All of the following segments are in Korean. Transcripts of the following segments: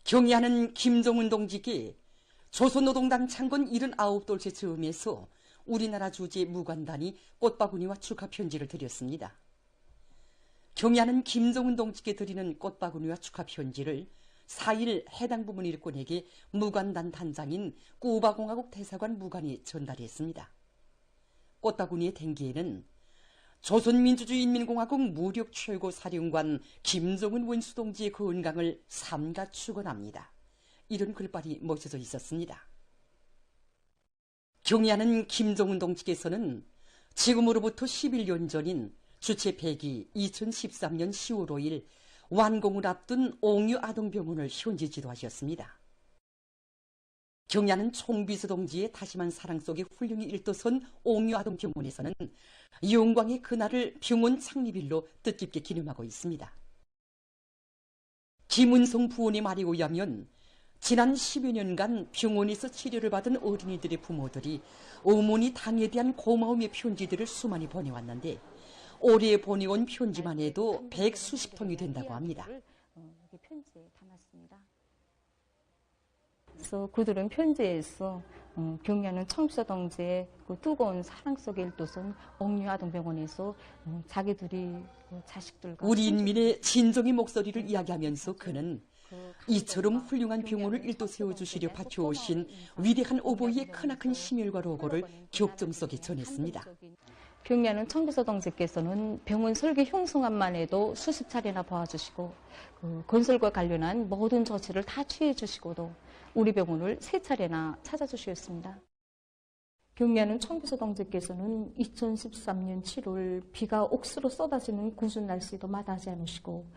경의하는 김정은 동지께 조선노동당 창건 79돌째 즈음에서 우리나라 주재 무관단이 꽃바구니와 축하 편지를 드렸습니다. 경의하는 김정은 동지께 드리는 꽃바구니와 축하 편지를 4일 해당 부문 일꾼에게 무관단 단장인 쿠바공화국 대사관 무관이 전달했습니다. 꽃바구니의 댕기에는 조선민주주의인민공화국 무력 최고 사령관 김정은 원수동지의 건강을 삼가 축원합니다. 이런 글발이 멋져져 있었습니다. 경의하는 김정은 동지께서는 지금으로부터 11년 전인 주체 100기 2013년 10월 5일 완공을 앞둔 옥류 아동병원을 현지 지도하셨습니다. 경의하는 총비서 동지의 다심한 사랑 속에 훌륭히 일도선 옥류 아동병원에서는 영광의 그날을 병원 창립일로 뜻깊게 기념하고 있습니다. 김은성 부원의 말에 의하면 지난 10여 년간 병원에서 치료를 받은 어린이들의 부모들이 어머니 당에 대한 고마움의 편지들을 수많이 보내왔는데 올해 보내온 편지만 해도 100수십 통이 된다고 합니다. 편지에 담았습니다. 그래서 그들은 편지에서 경의하는 청비서 동지의 그 뜨거운 사랑 속에 일도선 옥류 아동병원에서 자기들이 자식들과 우리 인민의 진정의 목소리를 이야기하면서 그는 이처럼 훌륭한 병원을 일도 세워주시려 바쳐오신 위대한 어버이의 크나큰 심혈과 로고를 격정 속에 전했습니다. 경의하는 청비서 동지께서는 병원 설계 형성안만 해도 수십 차례나 봐주시고 건설과 관련한 모든 조치를 다 취해주시고도 우리 병원을 3차례나 찾아주셨습니다. 경의하는 청비서 동지께서는 2013년 7월 비가 옥수로 쏟아지는 군 날씨도 마다하지 않으시고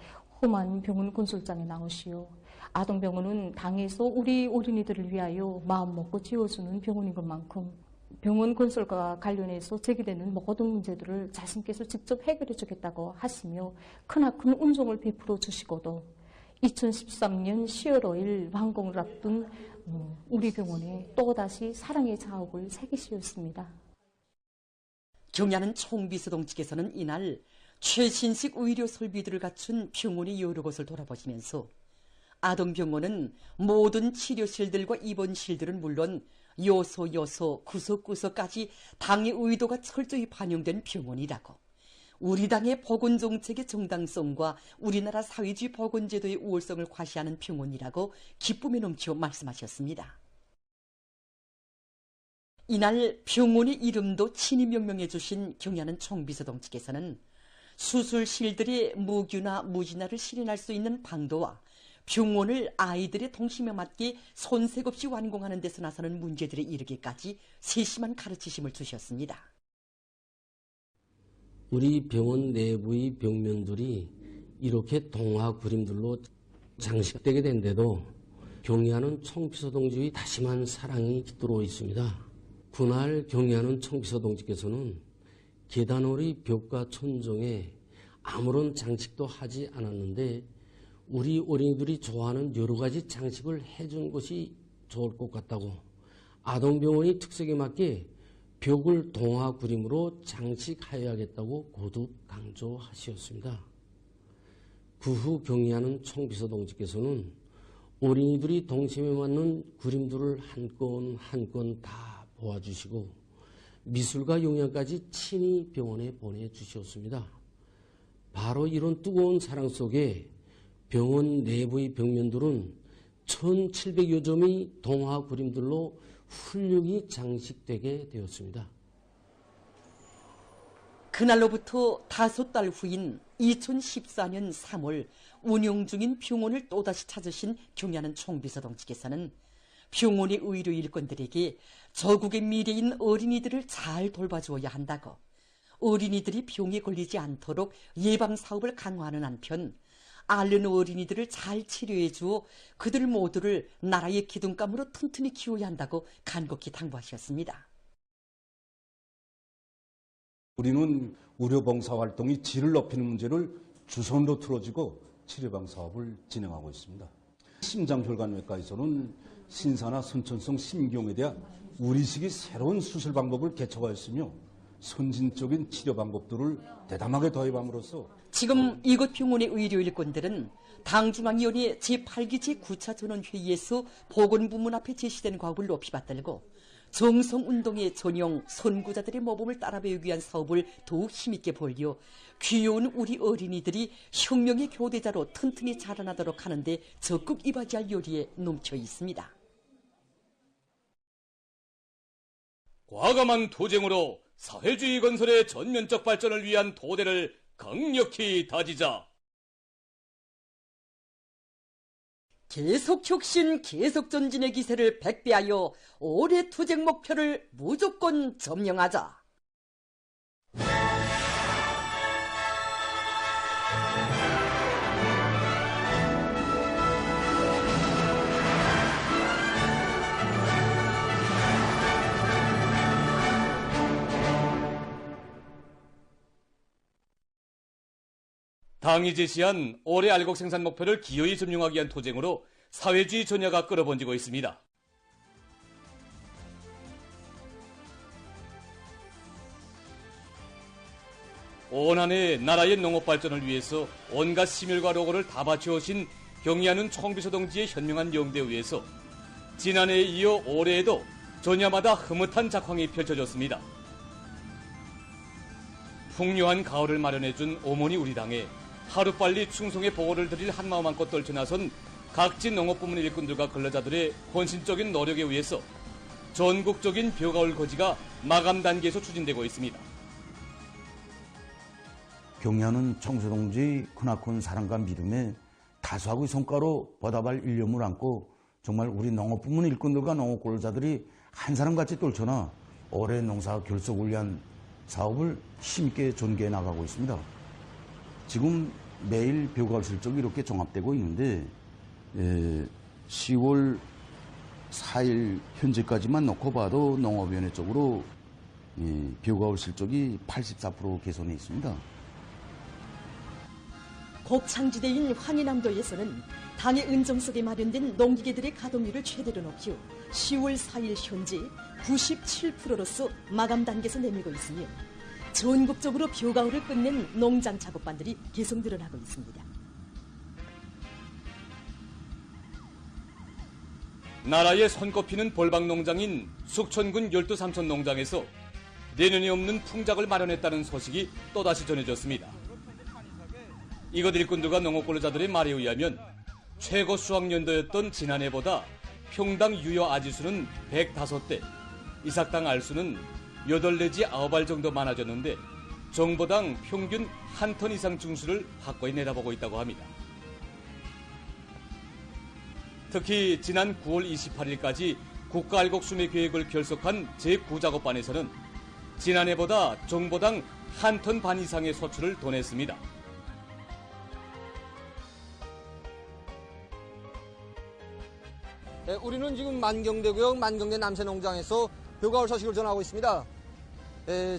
험한 병원 건설장에 나오시오. 아동병원은 당에서 우리 어린이들을 위하여 마음 먹고 지어주는 병원인 것만큼 병원 건설과 관련해서 제기되는 모든 문제들을 자신께서 직접 해결해 주겠다고 하시며 크나큰 운송을 베풀어 주시고도 2013년 10월 5일 완공을 앞둔 우리 병원에 또다시 사랑의 자욱을 새기시었습니다. 경의하는 총비서 동지께서는 이날 최신식 의료 설비들을 갖춘 병원의 여러 곳을 돌아보시면서 아동병원은 모든 치료실들과 입원실들은 물론 요소 구석구석까지 당의 의도가 철저히 반영된 병원이라고, 우리 당의 보건정책의 정당성과 우리나라 사회주의 보건제도의 우월성을 과시하는 병원이라고 기쁨에 넘쳐 말씀하셨습니다. 이날 병원의 이름도 친히 명명해 주신 경의하는 총비서 동지께서는 수술실들의 무규나 무진화를 실현할 수 있는 방도와 병원을 아이들의 동심에 맞게 손색 없이 완공하는 데서 나서는 문제들에 이르기까지 세심한 가르치심을 주셨습니다. 우리 병원 내부의 벽면들이 이렇게 동화 그림들로 장식되게 된데도 경의하는 총비서 동지의 다심한 사랑이 깃들어 있습니다. 그날 경의하는 총비서 동지께서는 계단홀의 벽과 천정에 아무런 장식도 하지 않았는데 우리 어린이들이 좋아하는 여러 가지 장식을 해준 것이 좋을 것 같다고 아동병원의 특색에 맞게 벽을 동화 그림으로 장식하여야겠다고 거듭 강조하셨습니다. 그 후 경의하는 총비서 동지께서는 어린이들이 동심에 맞는 그림들을 한 건 한 건 다 보아주시고 미술과 용양까지 친히 병원에 보내주셨습니다. 바로 이런 뜨거운 사랑 속에 병원 내부의 벽면들은 1700여 점의 동화 그림들로 훌륭히 장식되게 되었습니다. 그날로부터 5달 후인 2014년 3월 운영 중인 병원을 또다시 찾으신 경의하는 총비서 동지께서는 병원의 의료 일꾼들에게 저국의 미래인 어린이들을 잘 돌봐주어야 한다고, 어린이들이 병에 걸리지 않도록 예방사업을 강화하는 한편 앓는 어린이들을 잘 치료해 주어 그들 모두를 나라의 기둥감으로 튼튼히 키워야 한다고 간곡히 당부하셨습니다. 우리는 의료봉사활동이 질을 높이는 문제를 주선으로 틀어지고 치료방 사업을 진행하고 있습니다. 심장혈관외과에서는 신사나 선천성 심경에 대한 우리식의 새로운 수술 방법을 개척하였으며 선진적인 치료 방법들을 대담하게 도입함으로써 지금 이곳 병원의 의료 일꾼들은 당중앙위원회 제8기 제9차 전원회의에서 보건부문 앞에 제시된 과업을 높이 받들고 정성운동의 전용 선구자들의 모범을 따라 배우기 위한 사업을 더욱 힘있게 벌려 귀여운 우리 어린이들이 혁명의 교대자로 튼튼히 자라나도록 하는데 적극 이바지할 요리에 넘쳐 있습니다. 과감한 투쟁으로 사회주의 건설의 전면적 발전을 위한 도대를 강력히 다지자. 계속 혁신, 계속 전진의 기세를 백배하여 올해 투쟁 목표를 무조건 점령하자. 당이 제시한 올해 알곡 생산 목표를 기어이 점령하기 위한 투쟁으로 사회주의 전야가 끌어번지고 있습니다. 온 한 해 나라의 농업 발전을 위해서 온갖 심혈과 노고를 다 바쳐오신 경의하는 총비서 동지의 현명한 영대에 의해서 지난해에 이어 올해에도 전야마다 흐뭇한 작황이 펼쳐졌습니다. 풍요한 가을을 마련해준 어머니 우리 당에 하루빨리 충성의 보고를 드릴 한마음 안고 떨쳐나선 각지 농업부문 일꾼들과 근로자들의 헌신적인 노력에 의해서 전국적인 벼가을 거지가 마감 단계에서 추진되고 있습니다. 경의하는 청소동지의 크나큰 사랑과 믿음에 다수하고의 성과로 보답할 일념을 안고 정말 우리 농업부문 일꾼들과 농업근로자들이 한 사람같이 떨쳐나 올해 농사 결속을 위한 사업을 힘있게 전개해 나가고 있습니다. 지금 매일 벼가을 실적이 이렇게 종합되고 있는데 10월 4일 현재까지만 놓고 봐도 농업위원회 쪽으로 벼가을 실적이 84% 개선해 있습니다. 곡창지대인 환희남도에서는 당의 은정 속에 마련된 농기계들의 가동률을 최대로 높여 10월 4일 현재 97%로서 마감 단계에서 내밀고 있으며 전국적으로 벼가을을 끝낸 농장 작업반들이 계속 늘어나고 있습니다. 나라의 손꼽히는 볼박농장인 숙천군 12삼천 농장에서 내년에 없는 풍작을 마련했다는 소식이 또다시 전해졌습니다. 이것 일꾼들과 농업근로자들의 말에 의하면 최고 수확연도였던 지난해보다 평당 유효 아지수는 105대, 이삭당 알수는 8 내지 9알 정도 많아졌는데 정보당 평균 1톤 이상 증수를 확고히 내다보고 있다고 합니다. 특히 지난 9월 28일까지 국가알곡 수매 계획을 결석한 제9작업반에서는 지난해보다 정보당 1톤 반 이상의 소출을 더 냈습니다. 네, 우리는 지금 만경대구역 만경대 남새농장에서 벼가을 소식을 전하고 있습니다.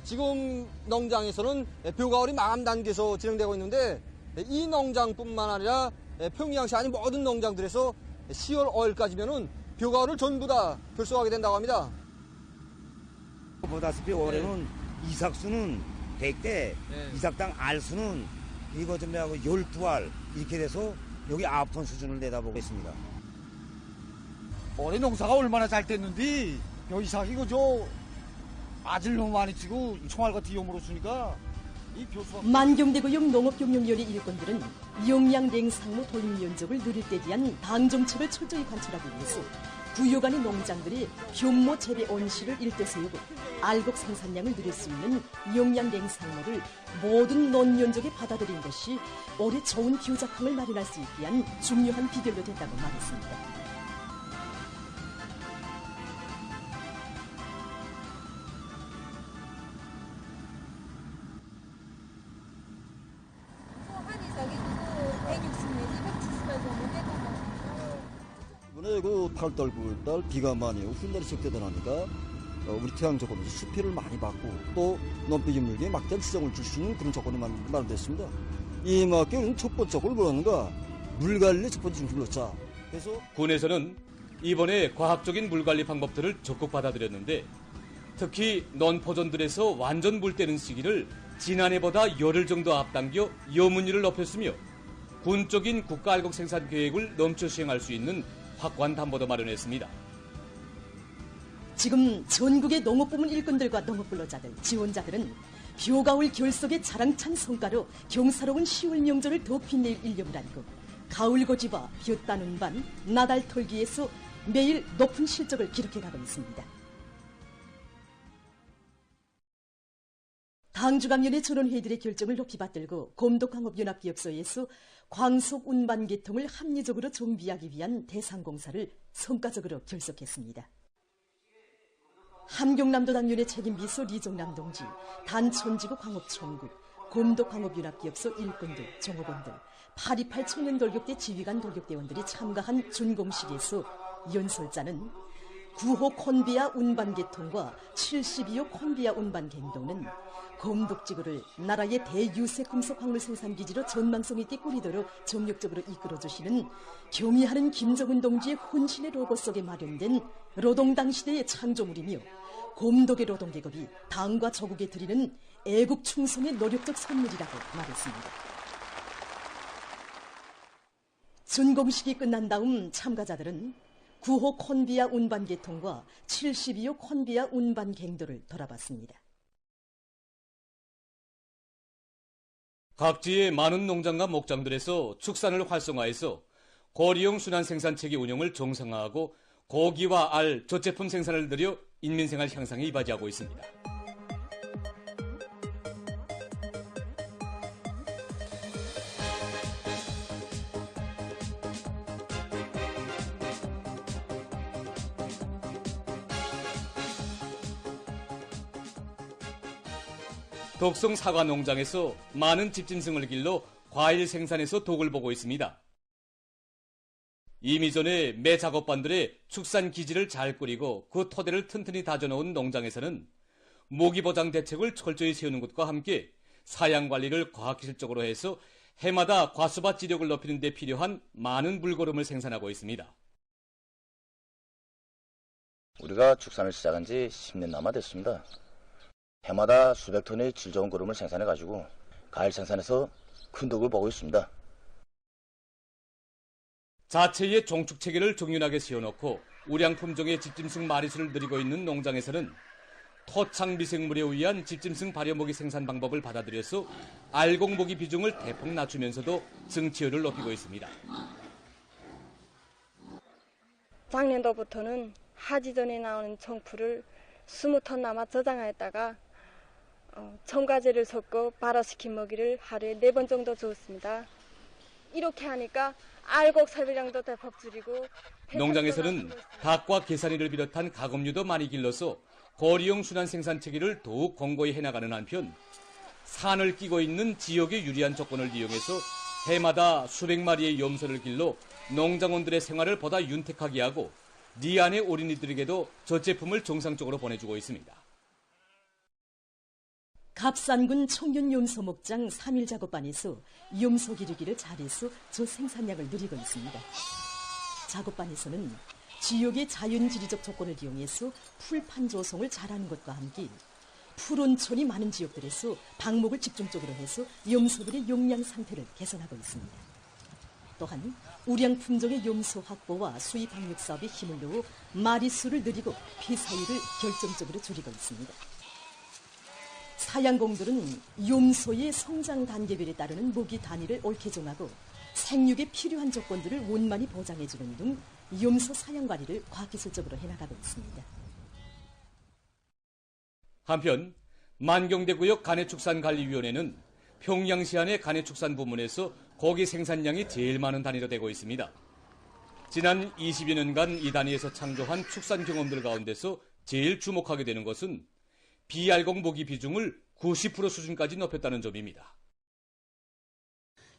지금 농장에서는 벼가을이 마감 단계에서 진행되고 있는데 이 농장뿐만 아니라 평양시 아닌 모든 농장들에서 10월 5일까지면은 벼가을을 전부 다 결속하게 된다고 합니다. 보다시피 올해는 이삭수는 100대, 이삭당 알수는 이거 좀 하고 12알 이렇게 돼서 여기 9톤 수준을 내다보고 있습니다. 올해 농사가 얼마나 잘 됐는데 이삭 이거 저 아질 너무 많이 치고 총알 같은 용으로 쓰니까 이 교수가 만경대구역 농업경영위원회 일꾼들은 영양 냉상무 도입 면적을 늘릴 때 대한 당 정책을 철저히 관철하기 위해서 구역 안의 농장들이 현모 재배 온실을 일대 세우고 알곡 생산량을 늘릴 수 있는 영양 냉상무를 모든 논면적에 받아들인 것이 올해 좋은 기후작황을 마련할 수 있게 한 중요한 비결로 됐다고 말했습니다. 이번에 그 8달, 9달 비가 많이 오고 훗날이 적대다 나니까 우리 태양 조건에서 수표를 많이 받고 또 논비지 물기에 막대한 지정을 줄 수 있는 그런 조건이 마련됐습니다. 이 맞게 우리는 첫 번째 걸 뭐하는가 물관리 첫 번째 중심을 놓자. 그래서 군에서는 이번에 과학적인 물관리 방법들을 적극 받아들였는데 특히 논포존들에서 완전 물 떼는 시기를 지난해보다 열흘 정도 앞당겨 여문율을 높였으며 군적인 국가알곡 생산 계획을 넘쳐 시행할 수 있는 확고한 담보도 마련했습니다. 지금 전국의 농업부문 일꾼들과 농업근로자들, 지원자들은 벼가 올 결석의 자랑찬 성과로 경사로운 10월 명절을 더 빛낼 일념을 안고 가을 고지와 벼 따는 반, 나달 털기에서 매일 높은 실적을 기록해가고 있습니다. 당주강연의 전원회의들의 결정을 높이 받들고 곰독광업연합기업소에서 광속 운반 계통을 합리적으로 정비하기 위한 대상공사를 성과적으로 결석했습니다. 함경남도 당연의 책임비서 리정남 동지, 단천지구 광업총국, 곰독광업연합기업소 일꾼들, 종업원들, 828 청년돌격대 지휘관 돌격대원들이 참가한 준공식에서 연설자는 9호 콘비아 운반 계통과 72호 콘비아 운반 갱도는 곰독지구를 나라의 대유색 금속 광물 생산 기지로 전망성 있게 꾸리도록 정력적으로 이끌어주시는 경의하는 김정은 동지의 혼신의 로고 속에 마련된 노동당 시대의 창조물이며 곰독의 노동계급이 당과 조국에 드리는 애국 충성의 노력적 선물이라고 말했습니다. 준공식이 끝난 다음 참가자들은 9호 콘비아 운반 계통과 72호 콘비아 운반 갱도를 돌아봤습니다. 각지의 많은 농장과 목장들에서 축산을 활성화해서 고리용 순환 생산체계 운영을 정상화하고 고기와 알, 젖제품 생산을 늘려 인민생활 향상에 이바지하고 있습니다. 독성 사과 농장에서 많은 집짐승을 길러 과일 생산에서 독을 보고 있습니다. 이미 전에 매 작업반들의 축산 기지를 잘 꾸리고 그 토대를 튼튼히 다져놓은 농장에서는 모기보장 대책을 철저히 세우는 것과 함께 사양 관리를 과학기술적으로 해서 해마다 과수밭 지력을 높이는 데 필요한 많은 물거름을 생산하고 있습니다. 우리가 축산을 시작한 지 10년 남아 됐습니다. 해마다 수백 톤의 질 좋은 거름을 생산해가지고 과일 생산에서 큰 덕을 보고 있습니다. 자체의 종축체계를 정연하게 세워놓고 우량 품종의 집짐승 마리수를 늘리고 있는 농장에서는 토착 미생물에 의한 집짐승 발효모기 생산 방법을 받아들여서 알곡모기 비중을 대폭 낮추면서도 증치율을 높이고 있습니다. 작년도부터는 하지전에 나오는 정풀을 20톤 남아 저장하였다가 첨가제를 섞어 발화시킨 먹이를 하루에 4번 정도 주었습니다. 이렇게 하니까 알곡 섭취량도 대폭 줄이고 농장에서는 닭과 계산이를 비롯한 가금류도 많이 길러서 고리용 순환 생산 체계를 더욱 공고히 해나가는 한편 산을 끼고 있는 지역의 유리한 조건을 이용해서 해마다 수백 마리의 염소를 길러 농장원들의 생활을 보다 윤택하게 하고 니안의 어린이들에게도 젖제품을 정상적으로 보내주고 있습니다. 갑산군 청균염소 목장 3일 작업반에서 염소 기르기를 잘해서 저 생산량을 늘리고 있습니다. 작업반에서는 지역의 자연지리적 조건을 이용해서 풀판 조성을 잘하는 것과 함께 풀온천이 많은 지역들에서 방목을 집중적으로 해서 염소들의 용량 상태를 개선하고 있습니다. 또한 우량 품종의 염소 확보와 수입 방역 사업에 힘을 넣어 마리수를 늘리고 폐사율을 결정적으로 줄이고 있습니다. 사양공들은 염소의 성장 단계별에 따르는 모기 단위를 옳게 정하고 생육에 필요한 조건들을 원만히 보장해주는 등 염소 사양 관리를 과학기술적으로 해나가고 있습니다. 한편 만경대구역 가내축산관리위원회는 평양시 안의 가내축산 부문에서 고기 생산량이 제일 많은 단위로 되고 있습니다. 지난 20여 년간 이 단위에서 창조한 축산 경험들 가운데서 제일 주목하게 되는 것은 비알곡 모기 비중을 90% 수준까지 높였다는 점입니다.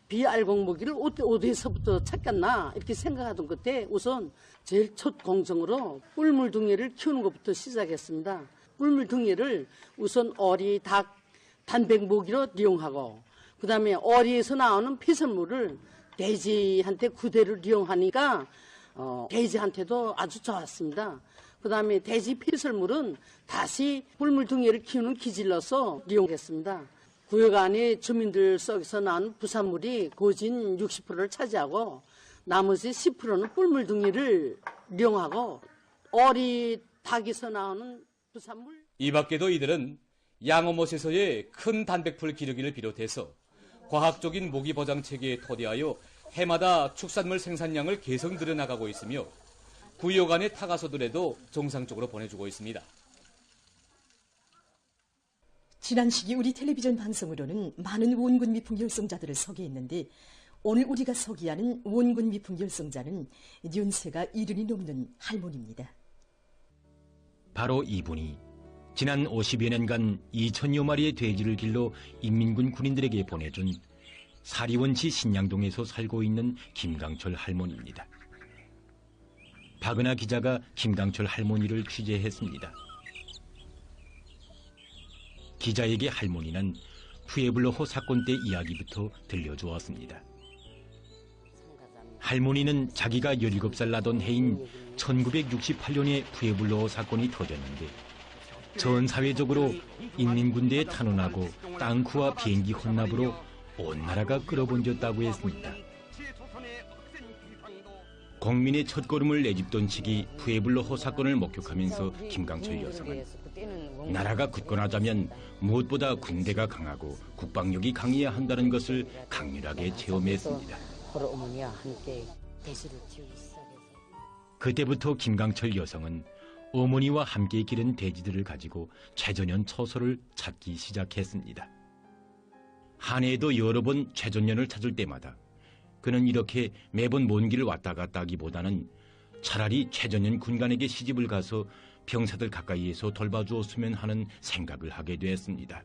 비알곡 모기를 어디서부터 찾겠나 이렇게 생각하던 그때 우선 제일 첫 공정으로 꿀물둥이를 키우는 것부터 시작했습니다. 꿀물둥이를 우선 어리, 닭, 단백 모기로 이용하고 그다음에 어리에서 나오는 폐설물을 돼지한테 그대로 이용하니까 돼지한테도 아주 좋았습니다. 그다음에 대지 폐설물은 다시 꿀물둥이를 키우는 기질로서 이용했습니다. 구역 안에 주민들 속에서 나온 부산물이 고진 60%를 차지하고 나머지 10%는 꿀물둥이를 이용하고 어리 닭에서 나오는 부산물. 이 밖에도 이들은 양어못에서의 큰 단백질 기르기를 비롯해서 과학적인 모기 보장 체계에 토대하여 해마다 축산물 생산량을 계속 늘어나가고 있으며 구역 안의 타가소들에도 정상적으로 보내주고 있습니다. 지난 시기 우리 텔레비전 방송으로는 많은 원군 미풍 열성자들을 소개했는데 오늘 우리가 소개하는 원군 미풍 열성자는 연세가 70이 넘는 할머니입니다. 바로 이분이 지난 50여 년간 2천여 마리의 돼지를 길러 인민군 군인들에게 보내준 사리원시 신양동에서 살고 있는 김강철 할머니입니다. 박은하 기자가 김강철 할머니를 취재했습니다. 기자에게 할머니는 푸에블로호 사건 때 이야기부터 들려주었습니다. 할머니는 자기가 17살 나던 해인 1968년에 푸에블로호 사건이 터졌는데 전 사회적으로 인민군대에 탄원하고 땅크와 비행기 혼납으로 온 나라가 끌어번졌다고 했습니다. 국민의 첫걸음을 내짚던 시기 푸에블로호 사건을 목격하면서 김강철 여성은 나라가 굳건하자면 무엇보다 군대가 강하고 국방력이 강해야 한다는 것을 강렬하게 체험했습니다. 그때부터 김강철 여성은 어머니와 함께 기른 돼지들을 가지고 최전년 처소를 찾기 시작했습니다. 한 해에도 여러 번 최전년을 찾을 때마다 그는 이렇게 매번 먼 길을 왔다 갔다 하기보다는 차라리 최전년 군관에게 시집을 가서 병사들 가까이에서 돌봐주었으면 하는 생각을 하게 되었습니다.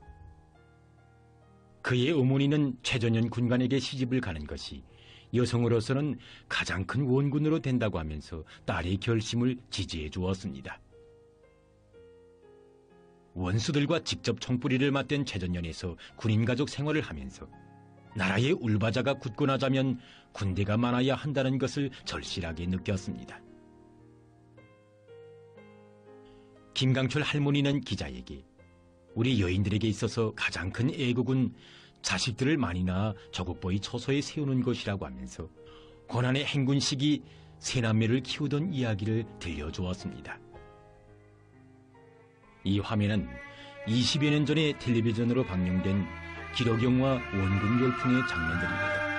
그의 어머니는 최전년 군관에게 시집을 가는 것이 여성으로서는 가장 큰 원군으로 된다고 하면서 딸의 결심을 지지해 주었습니다. 원수들과 직접 총뿌리를 맞댄 최전년에서 군인가족 생활을 하면서 나라의 울바자가 굳건하자면 군대가 많아야 한다는 것을 절실하게 느꼈습니다. 김강철 할머니는 기자에게 우리 여인들에게 있어서 가장 큰 애국은 자식들을 많이 낳아 조국보위 처소에 세우는 것이라고 하면서 고난의 행군 시기 세 남매를 키우던 이야기를 들려주었습니다. 이 화면은 20여 년 전에 텔레비전으로 방영된 기록영화 원군 열풍의 장면들입니다.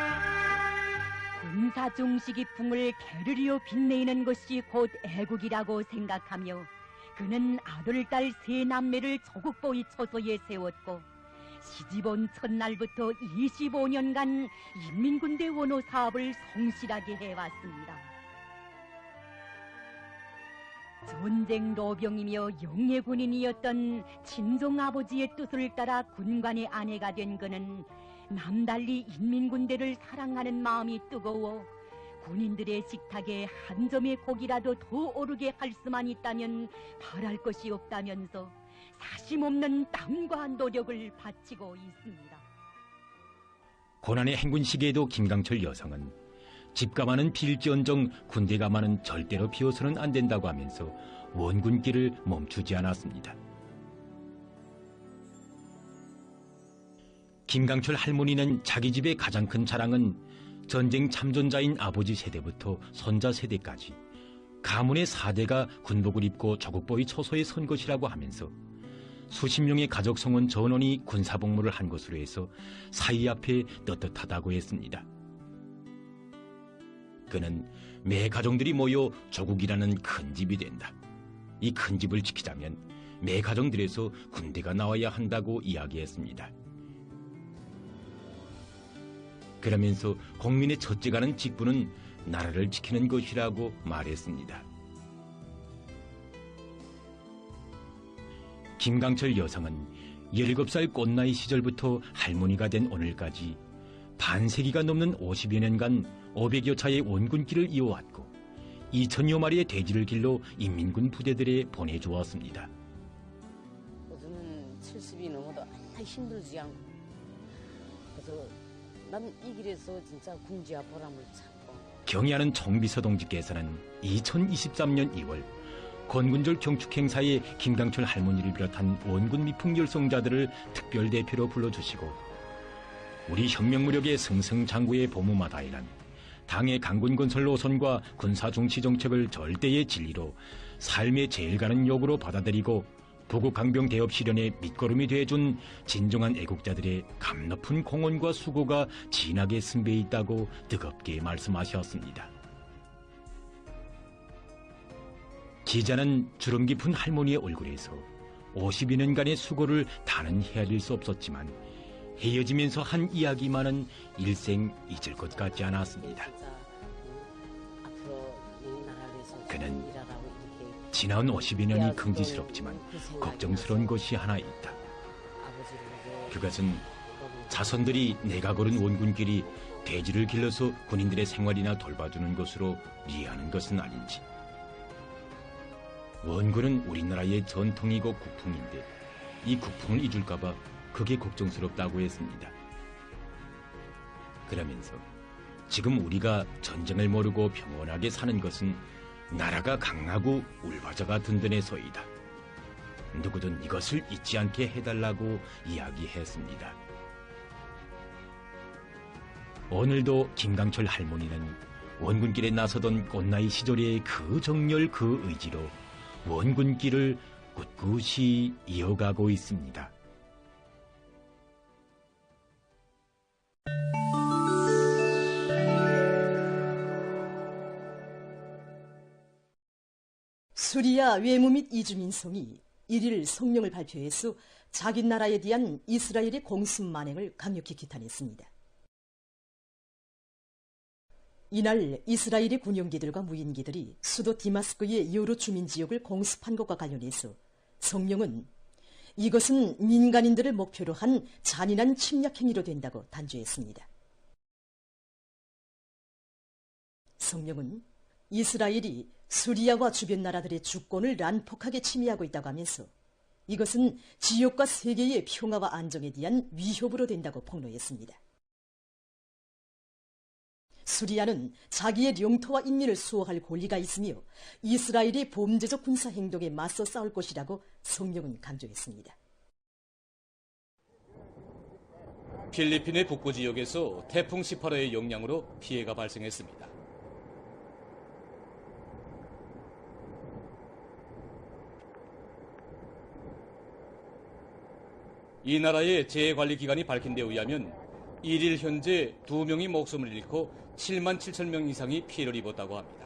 군사 종식이 풍을 게르리어 빛내는 것이 곧 애국이라고 생각하며 그는 아들, 딸 세 남매를 조국보위 처소에 세웠고 시집온 첫날부터 25년간 인민군대 원호 사업을 성실하게 해왔습니다. 전쟁 노병이며 영예군인이었던 친정아버지의 뜻을 따라 군관의 아내가 된 그는 남달리 인민군대를 사랑하는 마음이 뜨거워 군인들의 식탁에 한 점의 고기라도 더 오르게 할 수만 있다면 바랄 것이 없다면서 사심없는 땀과 노력을 바치고 있습니다. 고난의 행군 시기에도 김강철 여성은 집가마는 빌지언정 군대가마는 절대로 비워서는 안 된다고 하면서 원군길을 멈추지 않았습니다. 김강철 할머니는 자기 집의 가장 큰 자랑은 전쟁 참전자인 아버지 세대부터 손자 세대까지 가문의 4대가 군복을 입고 조국보위 처소에 선 것이라고 하면서 수십 명의 가족 성원 전원이 군사복무를 한 것으로 해서 사위 앞에 떳떳하다고 했습니다. 그는 매 가정들이 모여 조국이라는 큰 집이 된다. 이 큰 집을 지키자면 매 가정들에서 군대가 나와야 한다고 이야기했습니다. 그러면서 국민의 첫째가는 직분은 나라를 지키는 것이라고 말했습니다. 김강철 여성은 17살 꽃나이 시절부터 할머니가 된 오늘까지 반세기가 넘는 50여 년간 500여 차의 원군길을 이어왔고 2천여 마리의 돼지를 길러 인민군 부대들에 보내주었습니다. 요즘은 70이 넘어도 아무나 힘들지 않고 그래서 난 이 길에서 진짜 군지와 보람을 찾고 경의하는 총비서 동지께서는 2023년 2월 건군절 경축 행사에 김강철 할머니를 비롯한 원군 미풍 열성자들을 특별 대표로 불러주시고 우리 혁명무력의 승승장구의 보무마다이란 당의 강군 건설 노선과 군사 중시 정책을 절대의 진리로 삶의 제일 가는 욕으로 받아들이고 부국 강병 대업 실현의 밑거름이 돼준 진정한 애국자들의 감높은 공헌과 수고가 진하게 승배해 있다고 뜨겁게 말씀하셨습니다. 기자는 주름 깊은 할머니의 얼굴에서 52년간의 수고를 다는 헤아릴 수 없었지만 헤어지면서 한 이야기만은 일생 잊을 것 같지 않았습니다. 그는 지나온 52년이 긍지스럽지만 걱정스러운 것이 하나 있다. 그것은 자손들이 내가 걸은 원군길이 대지를 길러서 군인들의 생활이나 돌봐주는 것으로 이해하는 것은 아닌지. 원군은 우리나라의 전통이고 국풍인데 이 국풍을 잊을까봐 그게 걱정스럽다고 했습니다. 그러면서 지금 우리가 전쟁을 모르고 평온하게 사는 것은 나라가 강하고 울바자가 든든해서이다. 누구든 이것을 잊지 않게 해달라고 이야기했습니다. 오늘도 김강철 할머니는 원군길에 나서던 꽃나이 시절의 그 정열 그 의지로 원군길을 꿋꿋이 이어가고 있습니다. 수리아 외무 및 이주민성이 1일 성명을 발표해서 자기 나라에 대한 이스라엘의 공습 만행을 강력히 규탄했습니다. 이날 이스라엘의 군용기들과 무인기들이 수도 디마스코의 여러 주민지역을 공습한 것과 관련해서 성명은 이것은 민간인들을 목표로 한 잔인한 침략 행위로 된다고 단죄했습니다. 성명은 이스라엘이 수리아와 주변 나라들의 주권을 난폭하게 침해하고 있다고 하면서 이것은 지역과 세계의 평화와 안정에 대한 위협으로 된다고 폭로했습니다. 수리아는 자기의 영토와 인민을 수호할 권리가 있으며 이스라엘의 범죄적 군사 행동에 맞서 싸울 것이라고 성명은 강조했습니다. 필리핀의 북부 지역에서 태풍 18호의 영향으로 피해가 발생했습니다. 이 나라의 재해관리기관이 밝힌 데 의하면 1일 현재 2명이 목숨을 잃고 7만 7천 명 이상이 피해를 입었다고 합니다.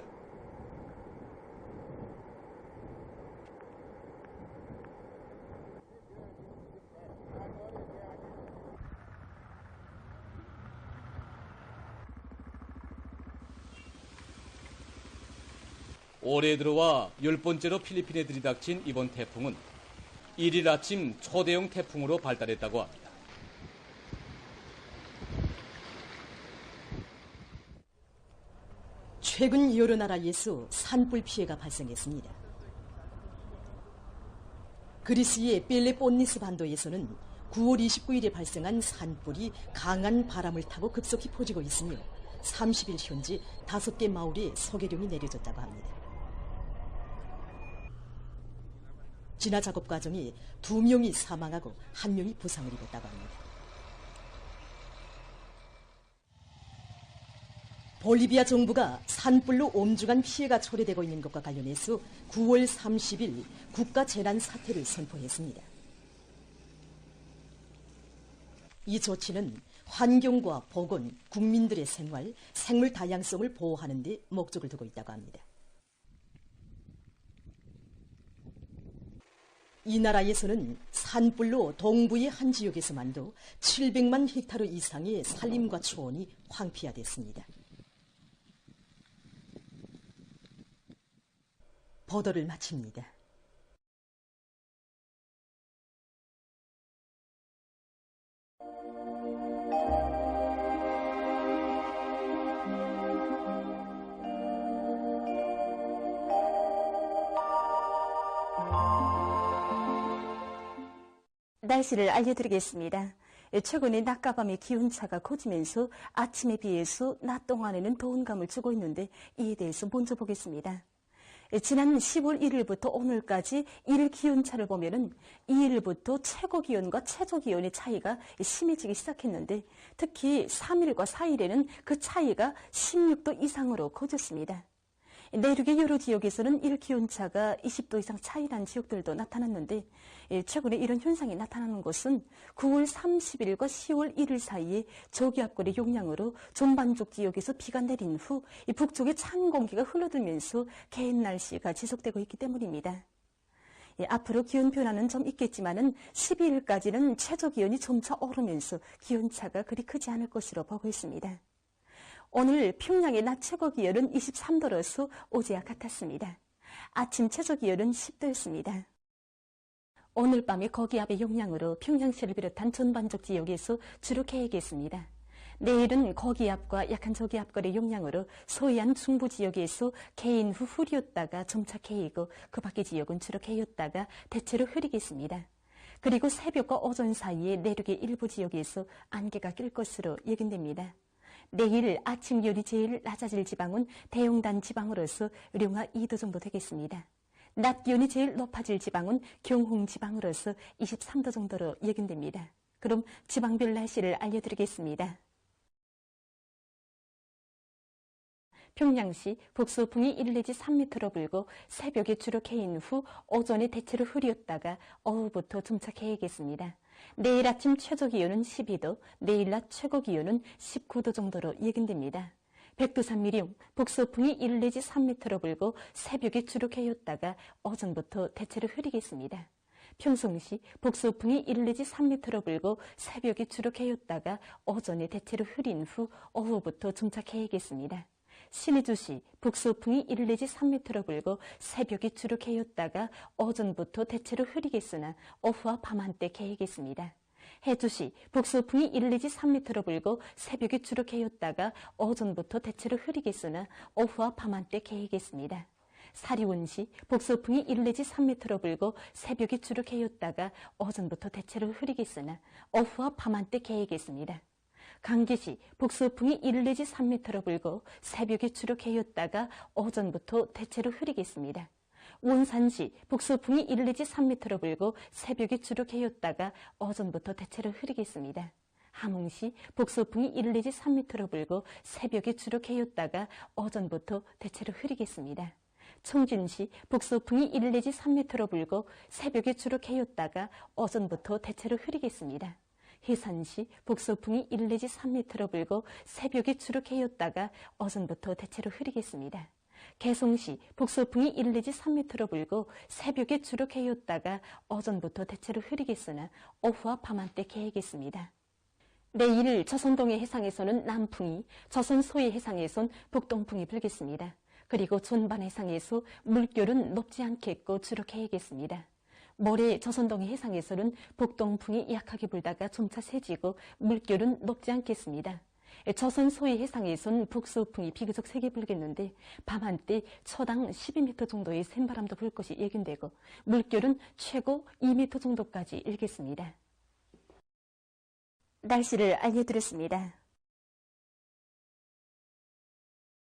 올해 들어와 10번째로 필리핀에 들이닥친 이번 태풍은 1일 아침 초대형 태풍으로 발달했다고 합니다. 최근 여러 나라에서 산불 피해가 발생했습니다. 그리스의 펠레폰니스 반도에서는 9월 29일에 발생한 산불이 강한 바람을 타고 급속히 퍼지고 있으며 30일 현지 5개 마을에 소개령이 내려졌다고 합니다. 진화 작업 과정에 2명이 사망하고 1명이 부상을 입었다고 합니다. 볼리비아 정부가 산불로 엄중한 피해가 초래되고 있는 것과 관련해서 9월 30일 국가재난 사태를 선포했습니다. 이 조치는 환경과 보건, 국민들의 생활, 생물 다양성을 보호하는 데 목적을 두고 있다고 합니다. 이 나라에서는 산불로 동부의 한 지역에서만도 700만 헥타르 이상의 산림과 초원이 황폐화됐습니다. 보도를 마칩니다. 날씨를 알려드리겠습니다. 최근에 낮과 밤의 기온차가 커지면서 아침에 비해서 낮 동안에는 더운 감을 주고 있는데 이에 대해서 먼저 보겠습니다. 지난 10월 1일부터 오늘까지 일 기온차를 보면은 2일부터 최고 기온과 최저 기온의 차이가 심해지기 시작했는데 특히 3일과 4일에는 그 차이가 16도 이상으로 커졌습니다. 내륙의 여러 지역에서는 일 기온차가 20도 이상 차이 난 지역들도 나타났는데 최근에 이런 현상이 나타나는 것은 9월 30일과 10월 1일 사이에 저기압골의 영향으로 전반적 지역에서 비가 내린 후 북쪽에 찬 공기가 흘러들면서 개인 날씨가 지속되고 있기 때문입니다. 앞으로 기온 변화는 좀 있겠지만은 12일까지는 최저 기온이 점차 오르면서 기온차가 그리 크지 않을 것으로 보고 있습니다. 오늘 평양의 낮 최고 기온은 23도로서 어제와 같았습니다. 아침 최저 기온은 10도였습니다. 오늘 밤에 거기압의 영향으로 평양시를 비롯한 전반적 지역에서 주로 개겠습니다. 내일은 거기압과 약한 저기압골의 영향으로 서해안 중부 지역에서 개인 후 흐렸다가 점차 개이고 그 밖의 지역은 주로 개였다가 대체로 흐리겠습니다. 그리고 새벽과 오전 사이에 내륙의 일부 지역에서 안개가 낄 것으로 예견됩니다. 내일 아침 기온이 제일 낮아질 지방은 대용단 지방으로서 영하 2도 정도 되겠습니다. 낮 기온이 제일 높아질 지방은 경흥 지방으로서 23도 정도로 예견됩니다. 그럼 지방별 날씨를 알려드리겠습니다. 평양시 북서풍이 1 내지 3m로 불고 새벽에 주로 개인 후 오전에 대체로 흐렸다가 오후부터 점차 개겠습니다. 내일 아침 최저 기온은 12도, 내일 낮 최고 기온은 19도 정도로 예견됩니다. 백두산미령 북서풍이 1 내지 3m로 불고 새벽에 주로 개였다가 오전부터 대체로 흐리겠습니다. 평성시 북서풍이 1 내지 3m로 불고 새벽에 주로 개였다가 오전에 대체로 흐린 후 오후부터 점차 개겠습니다. 신의주시 북서풍이 1 내지 3m로 불고 새벽에 주로 개였다가 오전부터 대체로 흐리겠으나 오후와 밤한때 개겠습니다. 해주시 북서풍이 1 내지 3m로 불고 새벽에 주로 개였다가 오전부터 대체로 흐리겠으나 오후와 밤한때 개겠습니다. 사리원시 북서풍이 1 내지 3m로 불고 새벽에 주로 개였다가 오전부터 대체로 흐리겠으나 오후와 밤한때 개겠습니다. 강계시 북서풍이 1 내지 3m로 불고 새벽에 주로 개였다가 오전부터 대체로 흐리겠습니다. 원산시 북서풍이 1 내지 3m로 불고 새벽에 주로 개였다가 오전부터 대체로 흐리겠습니다. 함흥시 북서풍이 1 내지 3m로 불고 새벽에 주로 개였다가 오전부터 대체로 흐리겠습니다. 청진시 북서풍이 1 내지 3m로 불고 새벽에 주로 개였다가 오전부터 대체로 흐리겠습니다. 해산시 북서풍이 1 내지 3m로 불고 새벽에 주로 개였다가 오전부터 대체로 흐리겠습니다. 개성시 북서풍이 1 내지 3m로 불고 새벽에 주로 개였다가 오전부터 대체로 흐리겠으나 오후와 밤한때 개겠습니다. 내일 조선동해 해상에서는 남풍이, 조선 소해 해상에선 북동풍이 불겠습니다. 그리고 전반 해상에서 물결은 높지 않겠고 주로 개겠습니다. 모레 조선동해 해상에서는 북동풍이 약하게 불다가 점차 세지고 물결은 높지 않겠습니다. 조선 소해 해상에선 북서풍이 비교적 세게 불겠는데 밤한때 초당 12m 정도의 샘바람도 불 것이 예견되고 물결은 최고 2m 정도까지 일겠습니다. 날씨를 알려드렸습니다.